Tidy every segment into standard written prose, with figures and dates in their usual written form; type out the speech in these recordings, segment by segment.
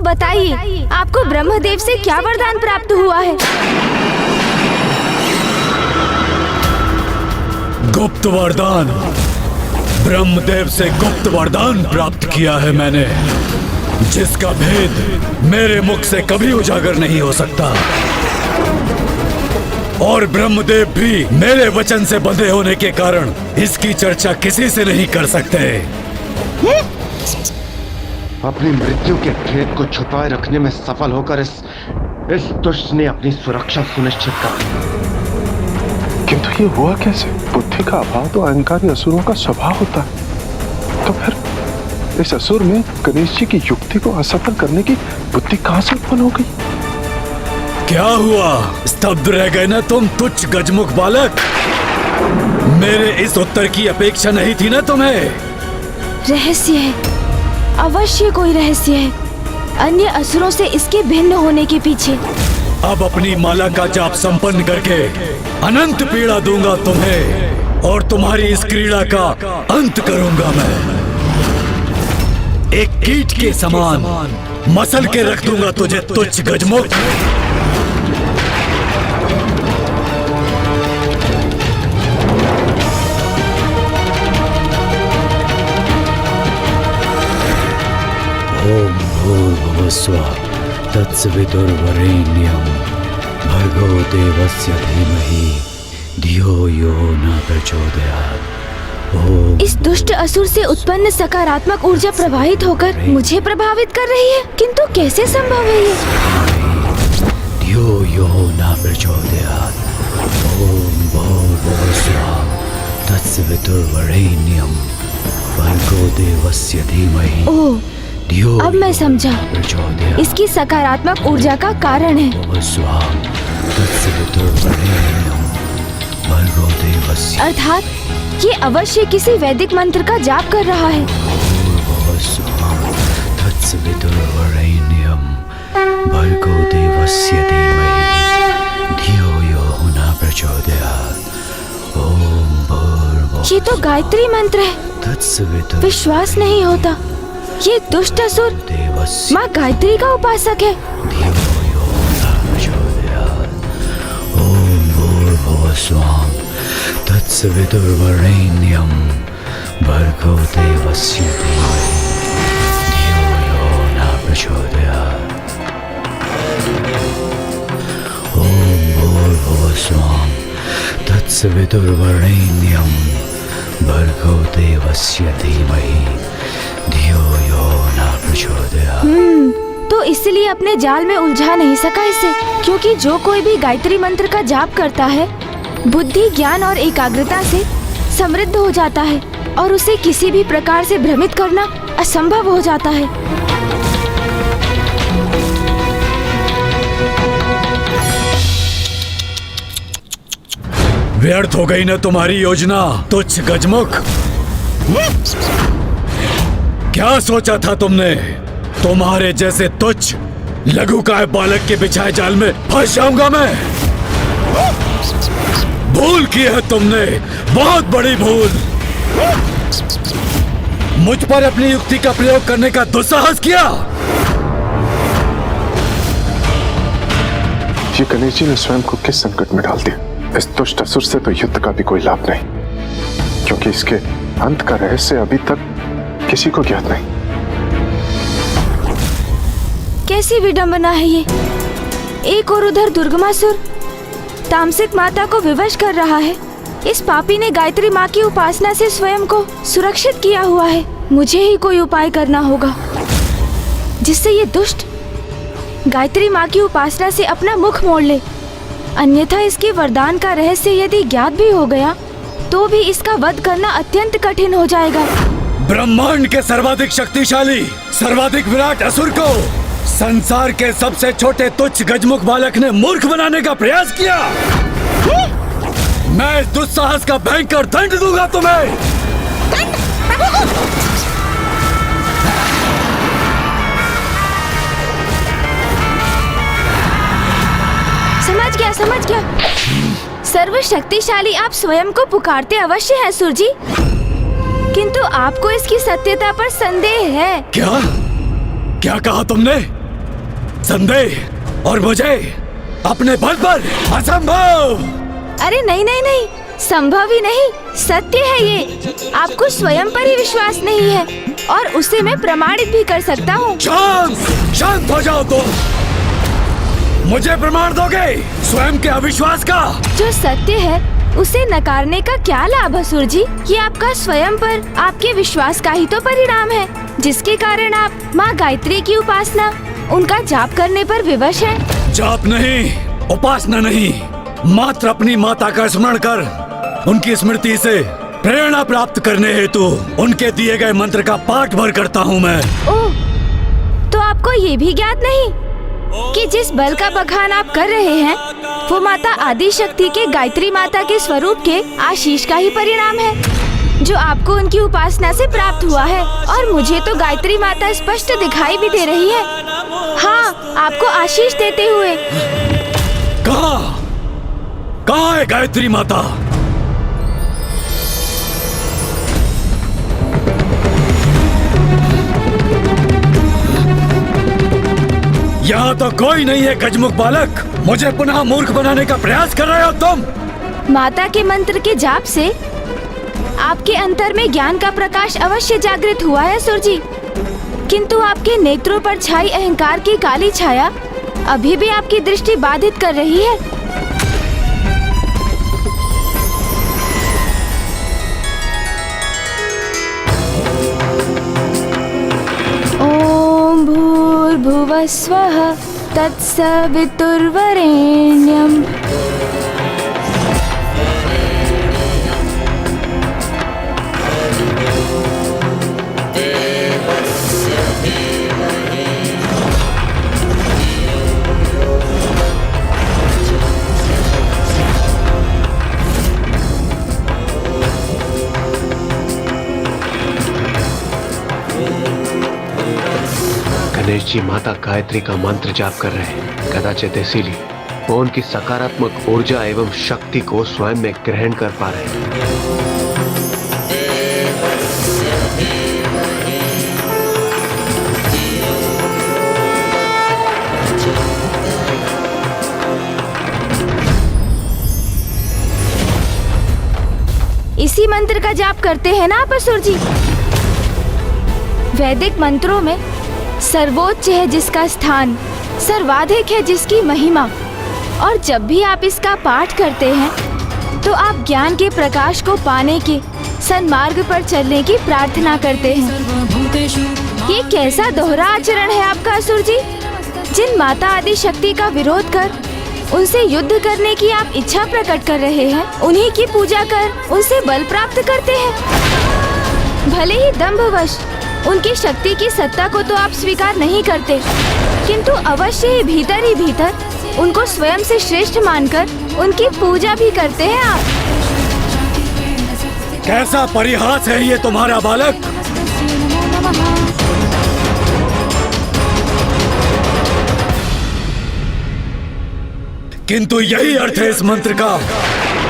बताइए, आपको ब्रह्मदेव से क्या वरदान प्राप्त हुआ है? गुप्त वरदान। ब्रह्मदेव से गुप्त वरदान प्राप्त किया है मैंने, जिसका भेद मेरे मुख से कभी उजागर नहीं हो सकता। और ब्रह्मदेव भी मेरे वचन से बंधे होने के कारण इसकी चर्चा किसी से नहीं कर सकते। अपनी मृत्यु के भेद को छुपाए रखने में सफल होकर इस दुष्ट ने अपनी सुरक्षा सुनिश्चित कर। किंतु ये हुआ कैसे? बुद्धि का अभाव तो अहंकारी असुरों का स्वभाव होता है। तो फिर इस असुर में गणेश जी की युक्ति को असफल करने की बुद्धि कहां से उत्पन्न हो गई? क्या हुआ? स्तब्ध रह गए ना तुम तुच्छ गजमुख बालक? मेरे इस उत्तर की अपेक्षा नहीं थी ना तुम्हें? रहस्य है, अवश्य कोई रहस्य है, अन्य असुरों से इसके भिन्न होने के पीछे। अब अपनी माला का जाप संपन्न करके अनंत पीड़ा दूंगा तुम्हें, और तुम्हारी इस क्रीड़ा का अंत करूंगा मैं। एक कीट के समान मसल के रख दूंगा तुझे तुच्छ गजमुख। ओम भूर्भुवः स्वः तत्सवितुर्वरेण्यं भर्गो देवस्य धीमहि धियो यो न प्रचोदयात्। इस दुष्ट असुर से उत्पन्न सकारात्मक ऊर्जा प्रवाहित होकर मुझे प्रभावित कर रही है, किंतु कैसे संभव है ये? धियो यो न प्रचोदयात्। ओम भूर्भुवः स्वः तत्सवितुर्वरेण्यं भर्गो देवस्य धीमहि। ओह, अब मैं समझा, इसकी सकारात्मक ऊर्जा का कारण है। अर्थात ये अवश्य किसी वैदिक मंत्र का जाप कर रहा है। ये तो गायत्री मंत्र है। विश्वास नहीं होता, ये दुष्ट असुर माँ गायत्री का उपासक है। ओम भूर्भुवः स्वः तत्सवितुर्वरेण्यं भर्गो देवस्य धीमहि धियो यो न प्रचोदयात्। ओम भूर्भुवः स्वः तत्सवितुर्वरेण्यं भर्गो देवस्य धीमहि धियो यो न प्रचोदयात्। तो इसलिए अपने जाल में उलझा नहीं सका इसे, क्योंकि जो कोई भी गायत्री मंत्र का जाप करता है बुद्धि, ज्ञान और एकाग्रता से समृद्ध हो जाता है और उसे किसी भी प्रकार से भ्रमित करना असंभव हो जाता है। व्यर्थ हो गई ना तुम्हारी योजना तुच्छ गजमुख। क्या सोचा था तुमने? तुम्हारे जैसे तुच्छ लघुकाय बालक के बिछाए जाल में फंस जाऊंगा मैं? भूल की है तुमने, बहुत बड़ी भूल। मुझ पर अपनी युक्ति का प्रयोग करने का दुस्साहस किया। ये गणेश जी ने स्वयं को किस संकट में डाल दिया? इस दुष्ट असुर से तो युद्ध का भी कोई लाभ नहीं, क्योंकि इसके अंत का रहस्य अभी तक किसी को ज्ञात नहीं। कैसी विडंबना है ये! एक और उधर दुर्गमासुर तामसिक माता को विवश कर रहा है। इस पापी ने गायत्री माँ की उपासना से स्वयं को सुरक्षित किया हुआ है। मुझे ही कोई उपाय करना होगा जिससे ये दुष्ट गायत्री माँ की उपासना से अपना मुख मोड़ ले। अन्यथा इसके वरदान का रहस्य यदि ज्ञात भी हो गया तो भी इसका वध करना अत्यंत कठिन हो जाएगा। ब्रह्मांड के सर्वाधिक शक्तिशाली, सर्वाधिक विराट असुर को संसार के सबसे छोटे तुच्छ गजमुख बालक ने मूर्ख बनाने का प्रयास किया। मैं इस दुस्साहस का भयंकर दंड दूंगा तुम्हें। समझ गया। सर्वशक्तिशाली आप स्वयं को पुकारते अवश्य हैं असुर जी, किंतु आपको इसकी सत्यता पर संदेह है। क्या कहा तुमने? संदेह और मुझे अपने बल पर असंभव। अरे नहीं नहीं नहीं, संभव ही नहीं, सत्य है ये। आपको स्वयं पर ही विश्वास नहीं है और उसे मैं प्रमाणित भी कर सकता हूँ। शांत हो जाओ तुम। मुझे प्रमाण दोगे स्वयं के अविश्वास का? जो सत्य है उसे नकारने का क्या लाभ असुर जी? ये आपका स्वयं पर आपके विश्वास का ही तो परिणाम है, जिसके कारण आप माँ गायत्री की उपासना, उनका जाप करने पर विवश हैं। जाप नहीं, उपासना नहीं, मात्र अपनी माता का स्मरण कर उनकी स्मृति से प्रेरणा प्राप्त करने हेतु उनके दिए गए मंत्र का पाठ भर करता हूँ मैं। ओह, तो आपको ये भी ज्ञात नहीं कि जिस बल का बखान आप कर रहे हैं वो माता आदि शक्ति के गायत्री माता के स्वरूप के आशीष का ही परिणाम है, जो आपको उनकी उपासना से प्राप्त हुआ है। और मुझे तो गायत्री माता स्पष्ट दिखाई भी दे रही है। हाँ, आपको आशीष देते हुए। कहाँ है गायत्री माता? यहाँ तो कोई नहीं है गजमुख बालक। मुझे पुनः मूर्ख बनाने का प्रयास कर रहे हो तुम। माता के मंत्र के जाप से आपके अंतर में ज्ञान का प्रकाश अवश्य जागृत हुआ है असुर जी, किंतु आपके नेत्रों पर छाई अहंकार की काली छाया अभी भी आपकी दृष्टि बाधित कर रही है। ओम भूर्भुवः स्वः तत्सवितुर्वरेण्यम्। गणेश जी माता गायत्री का मंत्र जाप कर रहे हैं, कदाचित इसीलिए वो उनकी सकारात्मक ऊर्जा एवं शक्ति को स्वयं में ग्रहण कर पा रहे हैं। इसी मंत्र का जाप करते हैं ना आप असुर जी? वैदिक मंत्रों में सर्वोच्च है जिसका स्थान, सर्वाधिक है जिसकी महिमा, और जब भी आप इसका पाठ करते हैं तो आप ज्ञान के प्रकाश को पाने के सन्मार्ग पर चलने की प्रार्थना करते हैं। ये कैसा दोहरा आचरण है आपका असुर जी? जिन माता आदि शक्ति का विरोध कर उनसे युद्ध करने की आप इच्छा प्रकट कर रहे हैं, उन्हीं की पूजा कर उनसे बल प्राप्त करते हैं। भले ही दंभवश उनकी शक्ति की सत्ता को तो आप स्वीकार नहीं करते, किंतु अवश्य ही भीतर उनको स्वयं से श्रेष्ठ मानकर उनकी पूजा भी करते हैं आप। कैसा परिहास है ये तुम्हारा बालक? किंतु यही अर्थ है इस मंत्र का,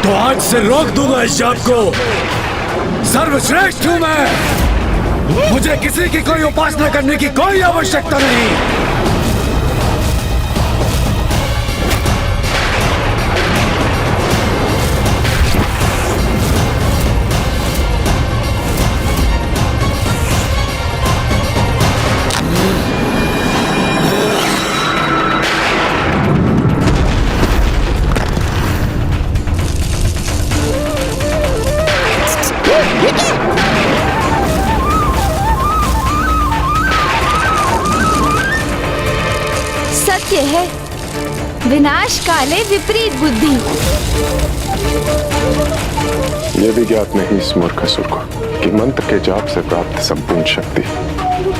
तो आज से रोक दूंगा इस जाप को। सर्वश्रेष्ठ हूं मैं, मुझे किसी की कोई उपासना करने की कोई आवश्यकता नहीं। सत्य है, विनाश काले विपरीत बुद्धि। ये भी ज्ञात नहीं इस मूर्ख असुर को कि मंत्र के जाप से प्राप्त संपूर्ण शक्ति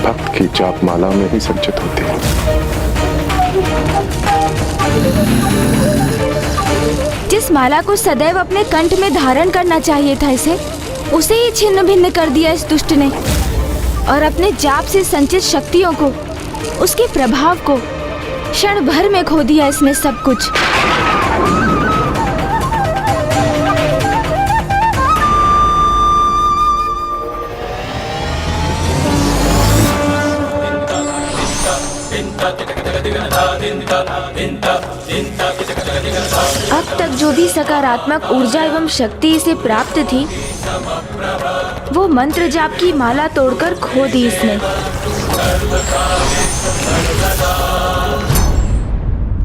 भक्त की जाप माला में ही संचित होती है। जिस माला को सदैव अपने कंठ में धारण करना चाहिए था इसे, उसे ही छिन्न भिन्न कर दिया इस दुष्ट ने, और अपने जाप से संचित शक्तियों को, उसके प्रभाव को क्षण भर में खो दिया इसने सब कुछ। अब तक जो भी सकारात्मक ऊर्जा एवं शक्ति इसे प्राप्त थी, वो मंत्र जाप की माला तोड़कर खो दी इसने।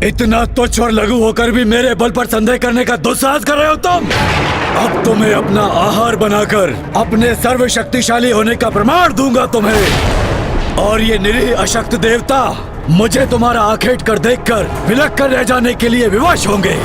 इतना तुच्छ और लघु होकर भी मेरे बल पर संदेह करने का दुस्साहस कर रहे हो तुम? अब तुम्हें अपना आहार बनाकर अपने सर्वशक्तिशाली होने का प्रमाण दूंगा तुम्हें। और ये निरीह अशक्त देवता मुझे तुम्हारा आखेट कर देखकर विलक कर रह जाने के लिए विवश होंगे।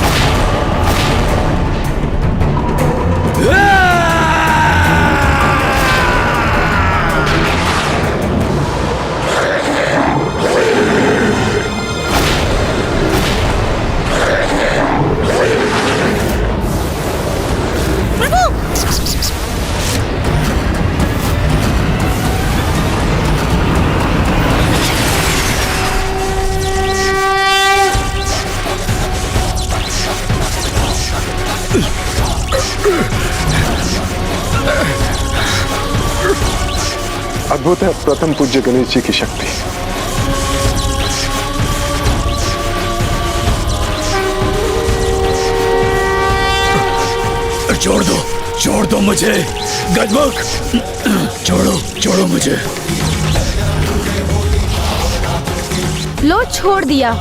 अद्भुत है प्रथम पूज्य गणेश जी की शक्ति। छोड़ दो मुझे गजमुख, छोड़ो मुझे। लो छोड़ दिया।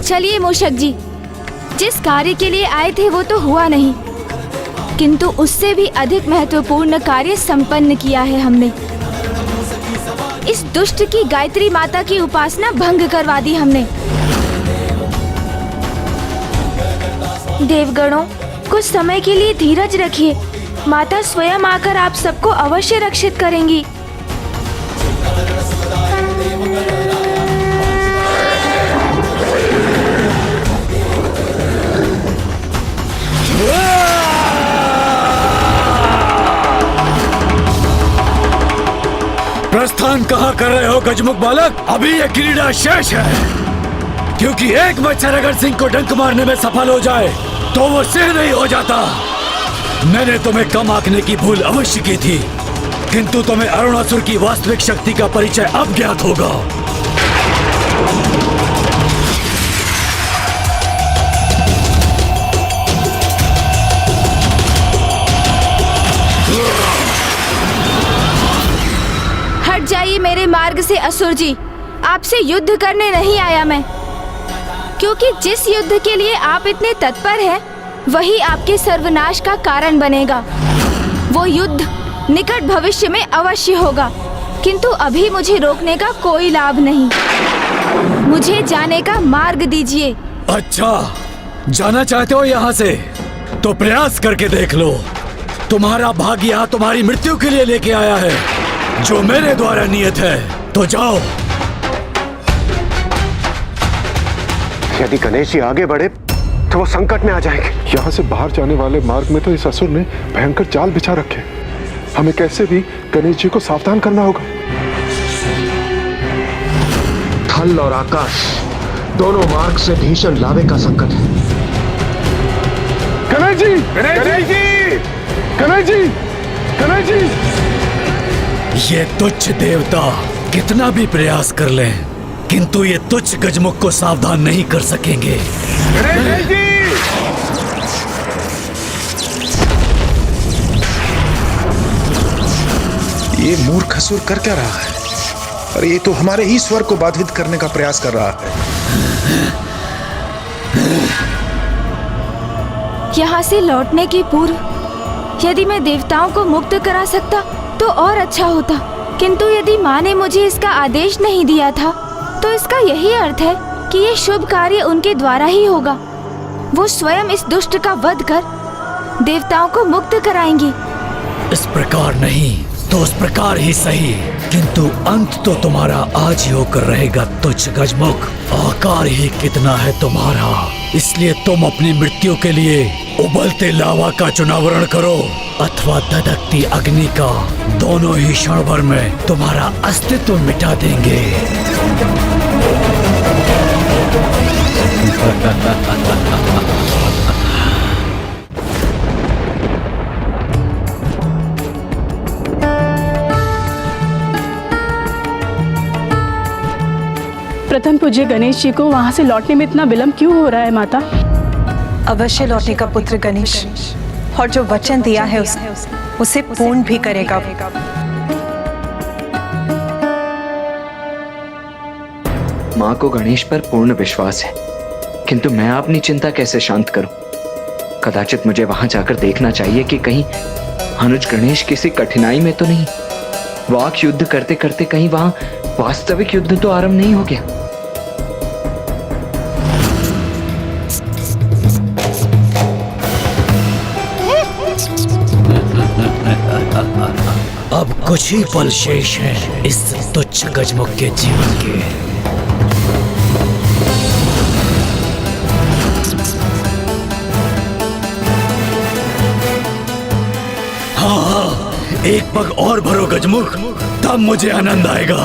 चलिए मूषक जी, जिस कार्य के लिए आए थे वो तो हुआ नहीं, किंतु उससे भी अधिक महत्वपूर्ण कार्य संपन्न किया है हमने। इस दुष्ट की गायत्री माता की उपासना भंग करवा दी हमने। देवगणों, कुछ समय के लिए धीरज रखिए। माता स्वयं आकर आप सबको अवश्य रक्षित करेंगी। प्रस्थान कहाँ कर रहे हो गजमुख बालक? अभी ये क्रीड़ा शेष है, क्योंकि एक मच्छर अगर सिंह को डंक मारने में सफल हो जाए तो वो सिंह नहीं हो जाता। मैंने तुम्हें कम आंकने की भूल अवश्य की थी, किंतु तुम्हें अरुणासुर की वास्तविक शक्ति का परिचय अब ज्ञात होगा। हट जाइए मेरे मार्ग से असुर जी। आपसे युद्ध करने नहीं आया मैं, क्योंकि जिस युद्ध के लिए आप इतने तत्पर हैं, वही आपके सर्वनाश का कारण बनेगा। वो युद्ध निकट भविष्य में अवश्य होगा, किंतु अभी मुझे रोकने का कोई लाभ नहीं। मुझे जाने का मार्ग दीजिए। अच्छा, जाना चाहते हो यहाँ से? तो प्रयास करके देख लो। तुम्हारा भाग्य यहाँ तुम्हारी मृत्यु के लिए लेके आया है, जो मेरे द्वारा नियत है। तो जाओ। यदि गणेश जी आगे बढ़े तो वो संकट में आ जाएंगे। यहाँ से बाहर जाने वाले मार्ग में तो इस असुर ने भयंकर जाल बिछा रखे। हमें कैसे भी गणेश जी को सावधान करना होगा। थल और आकाश दोनों मार्ग से भीषण लावे का संकट है। गणेश जी, गणेश जी, गणेश जी, गणेश जी। ये तुच्छ देवता कितना भी प्रयास कर लें, किंतु ये तुच्छ गजमुख को सावधान नहीं कर सकेंगे। गणेश जी! ये मूर्ख असुर कर क्या रहा है? अरे ये तो हमारे ही स्वर को बाधित करने का प्रयास कर रहा है। यहाँ से लौटने के पूर्व यदि मैं देवताओं को मुक्त करा सकता तो और अच्छा होता, किंतु यदि माँ ने मुझे इसका आदेश नहीं दिया था तो इसका यही अर्थ है कि ये शुभ कार्य उनके द्वारा ही होगा। वो स्वयं इस दुष्ट का वध कर देवताओं को मुक्त कराएंगी। इस प्रकार नहीं तो उस प्रकार ही सही, किंतु अंत तो तुम्हारा आज ही होकर रहेगा तुच्छ गजमुख। आकार ही कितना है तुम्हारा, इसलिए तुम अपनी मृत्यु के लिए उबलते लावा का चुनावरण करो अथवा धधकती अग्नि का। दोनों ही क्षण भर में तुम्हारा अस्तित्व मिटा देंगे। प्रथम पूज्य गणेश जी को वहाँ से लौटने में इतना विलम्ब क्यों हो रहा है माता? अवश्य लौटेगा पुत्र गणेश, और जो वचन दिया है उसे पूर्ण भी करेगा। माँ को गणेश पर पूर्ण विश्वास है, किंतु मैं अपनी चिंता कैसे शांत करूं? कदाचित मुझे वहां जाकर देखना चाहिए कि कहीं अनुज गणेश किसी कठिनाई में तो नहीं। वाक युद्ध करते करते कहीं वहां वास्तविक युद्ध तो आरंभ नहीं हो गया। अब कुछ ही पल शेष हैं इस तुच्छ गजमुख के जीवन के। हाँ, एक पग और भरो गजमुख, तब मुझे आनंद आएगा।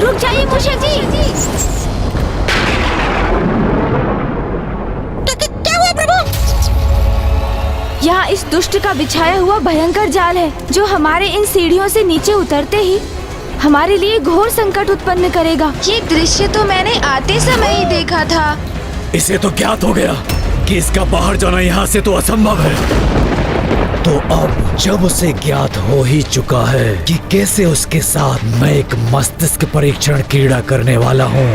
रुक जाइए मूषक जी। क्या हुआ प्रभु? यहाँ इस दुष्ट का बिछाया हुआ भयंकर जाल है, जो हमारे इन सीढ़ियों से नीचे उतरते ही हमारे लिए घोर संकट उत्पन्न करेगा। ये दृश्य तो मैंने आते समय ही देखा था। इसे तो ज्ञात हो गया कि इसका बाहर जाना यहाँ से तो असंभव है। तो अब जब उसे ज्ञात हो ही चुका है कि कैसे उसके साथ मैं एक मस्तिष्क परीक्षण क्रीड़ा करने वाला हूँ,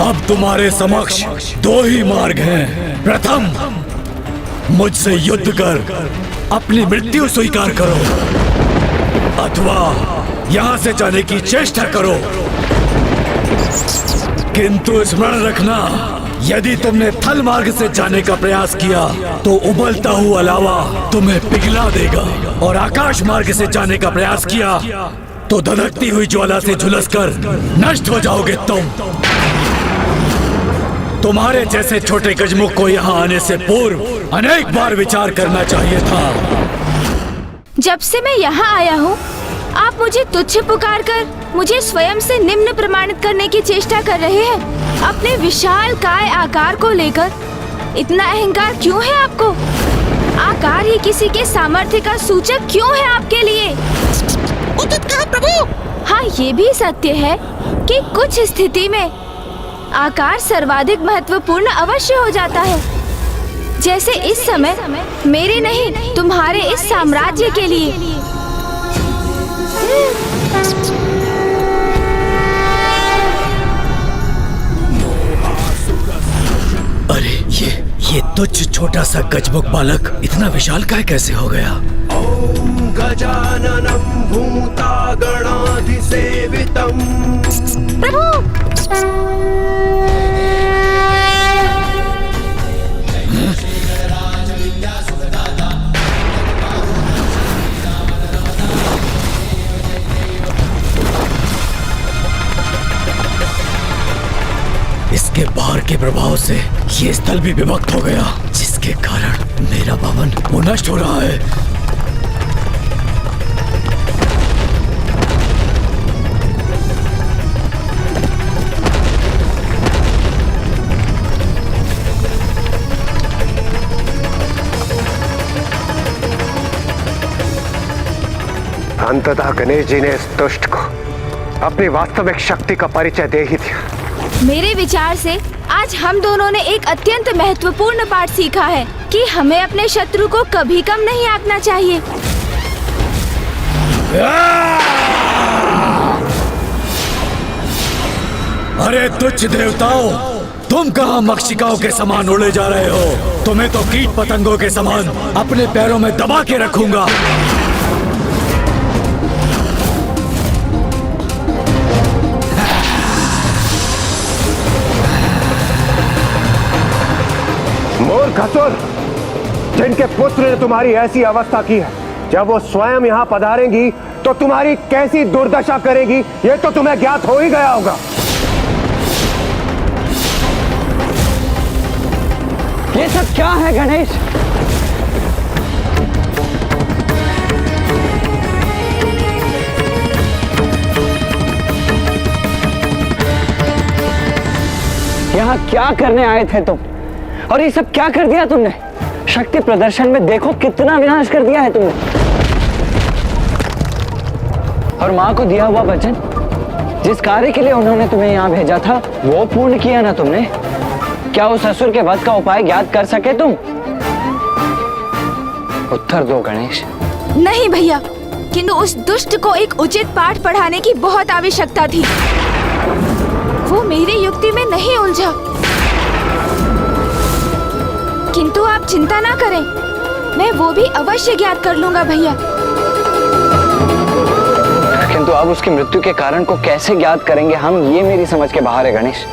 अब तुम्हारे समक्ष दो ही मार्ग हैं। प्रथम, मुझसे युद्ध कर अपनी मृत्यु स्वीकार करो, अथवा यहाँ से जाने की चेष्टा करो। किंतु स्मरण रखना, यदि तुमने थल मार्ग से जाने का प्रयास किया तो उबलता हुआ लावा तुम्हें पिघला देगा, और आकाश मार्ग से जाने का प्रयास किया तो धधकती हुई ज्वाला से झुलसकर नष्ट हो जाओगे तुम। तुम्हारे जैसे छोटे गजमुख को यहाँ आने से पूर्व अनेक बार विचार करना चाहिए था। जब से मैं यहाँ आया हूँ, आप मुझे तुच्छ पुकार कर मुझे स्वयं से निम्न प्रमाणित करने की चेष्टा कर रहे हैं। अपने विशाल काय आकार को लेकर इतना अहंकार क्यों है आपको? आकार ही किसी के सामर्थ्य का सूचक क्यों है आपके लिए? उचित कहा प्रभु। हाँ, ये भी सत्य है कि कुछ स्थिति में आकार सर्वाधिक महत्वपूर्ण अवश्य हो जाता है, जैसे इस समय मेरे नहीं तुम्हारे इस साम्राज्य के लिए। अरे ये तुच्छ छोटा सा गजमुख बालक इतना विशालकाय कैसे हो गया? ओम गजाननं भूतागणाधिसेवितं। प्रभु! इसके बाहर के प्रभाव से ये स्थल भी विभक्त हो गया, जिसके कारण मेरा भवन वो नष्ट हो रहा है। अंततः गणेश जी ने इस दुष्ट को अपनी वास्तविक शक्ति का परिचय दे ही दिया। मेरे विचार से आज हम दोनों ने एक अत्यंत महत्वपूर्ण पाठ सीखा है कि हमें अपने शत्रु को कभी कम नहीं आंकना चाहिए। अरे तुच्छ देवताओं, तुम कहाँ मक्षिकाओं के समान उड़े जा रहे हो? तुम्हें तो कीट पतंगों के समान अपने पैरों में दबा के रखूंगा। मूर्खसुर, जिनके पुत्र ने तुम्हारी ऐसी अवस्था की है, जब वो स्वयं यहाँ पधारेंगी तो तुम्हारी कैसी दुर्दशा करेगी, ये तो तुम्हें ज्ञात हो ही गया होगा। ये सब क्या है गणेश? यहाँ क्या करने आए थे तुम? और ये सब क्या कर दिया तुमने? शक्ति प्रदर्शन में देखो कितना विनाश कर दिया है तुमने। और माँ को दिया हुआ वचन, जिस कार्य के लिए उन्होंने तुम्हें यहाँ भेजा था, वो पूर्ण किया ना तुमने? क्या उस असुर के वध का उपाय ज्ञात कर सके तुम? उत्तर दो गणेश। नहीं भैया, किंतु उस दुष्ट को एक उचित पाठ पढ़ाने की बहुत आवश्यकता थी। वो मेरी युक्ति में नहीं उलझा। किंतु आप चिंता ना करें, मैं वो भी अवश्य ज्ञात कर लूंगा भैया। किंतु अब उसकी मृत्यु के कारण को कैसे ज्ञात करेंगे हम, ये मेरी समझ के बाहर है गणेश।